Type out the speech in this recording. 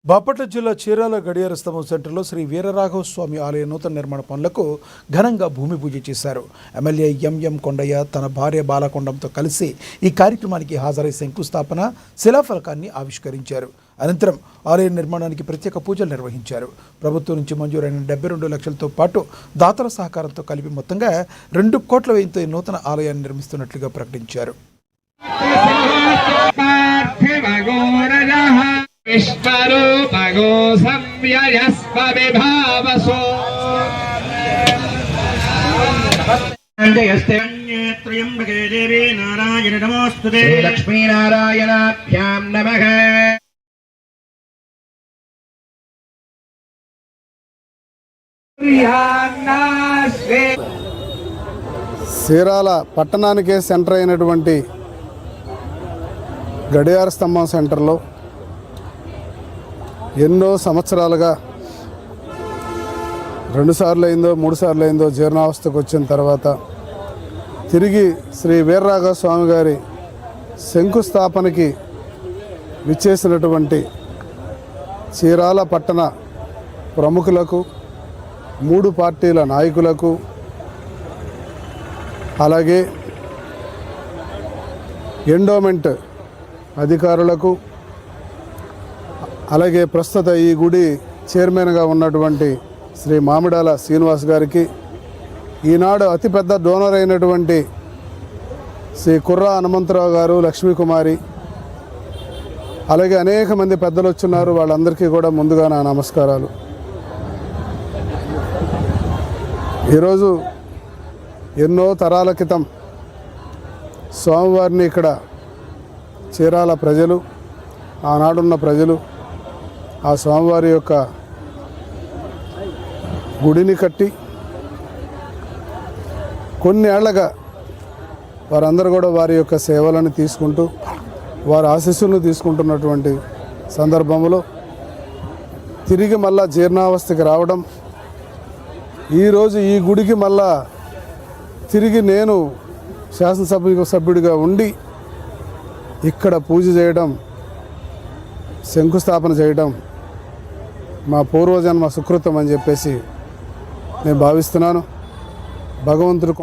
బాపట్ల జిల్లా చీరాల గడియార స్తంభం సెంటర్లో శ్రీ వీరరాఘవ స్వామి ఆలయ నూతన నిర్మాణ పనులకు ఘనంగా భూమి పూజ చేశారు. ఎమ్మెల్యే ఎంఎం కొండయ్య తన భార్య బాలకొండంతో కలిసి ఈ కార్యక్రమానికి హాజరై శంకుస్థాపన శిలాఫలకాన్ని ఆవిష్కరించారు. అనంతరం ఆలయ నిర్మాణానికి ప్రత్యేక పూజలు నిర్వహించారు. ప్రభుత్వం నుంచి మంజూరైన 72 లక్షలతో పాటు దాతల సహకారంతో కలిపి మొత్తంగా 2 కోట్ల వ్యయంతో ఈ నూతన ఆలయాన్ని నిర్మిస్తున్నట్లుగా ప్రకటించారు. విశ్వరూపగో సంవ్యయస్వ విభావసో త్రయంబకే దేవీ నారాయణ నమోస్తుతే లక్ష్మీనారాయణాభ్యాం నమః. చీరాల పట్టణానికే సెంటర్ అయినటువంటి గడియార స్తంభం సెంటర్లో ఎన్నో సంవత్సరాలుగా 2 సార్లు అయిందో 3 సార్లు అయిందో జీర్ణావస్థకు వచ్చిన తర్వాత తిరిగి శ్రీ వీరరాఘవ స్వామి గారి శంకుస్థాపనకి విచ్చేసినటువంటి చీరాల పట్టణ ప్రముఖులకు 3 పార్టీల నాయకులకు అలాగే ఎండోమెంట్ అధికారులకు అలాగే ప్రస్తుత ఈ గుడి చైర్మన్గా ఉన్నటువంటి శ్రీ మామిడాల శ్రీనివాస్ గారికి, ఈనాడు అతిపెద్ద డోనర్ అయినటువంటి శ్రీ కుర్రా హనుమంతరావు గారు, లక్ష్మీకుమారి, అలాగే అనేక మంది పెద్దలు వచ్చున్నారు. వాళ్ళందరికీ కూడా ముందుగా నా నమస్కారాలు. ఈరోజు ఎన్నో తరాల క్రితం స్వామివారిని ఇక్కడ చీరాల ప్రజలు, ఆనాడున్న ప్రజలు ఆ స్వామివారి యొక్క గుడిని కట్టి కొన్ని ఏళ్లగా వారందరూ కూడా వారి యొక్క సేవలను తీసుకుంటూ వారి ఆశీస్సులను తీసుకుంటున్నటువంటి సందర్భంలో తిరిగి మళ్ళా జీర్ణావస్థకి రావడం, ఈరోజు ఈ గుడికి మళ్ళా తిరిగి నేను శాసనసభ్యుడిగా ఉండి ఇక్కడ పూజ చేయడం, శంకుస్థాపన చేయడం మా పూర్వజన్మ సుకృతం అని చెప్పేసి నేను భావిస్తున్నాను. భగవంతుడు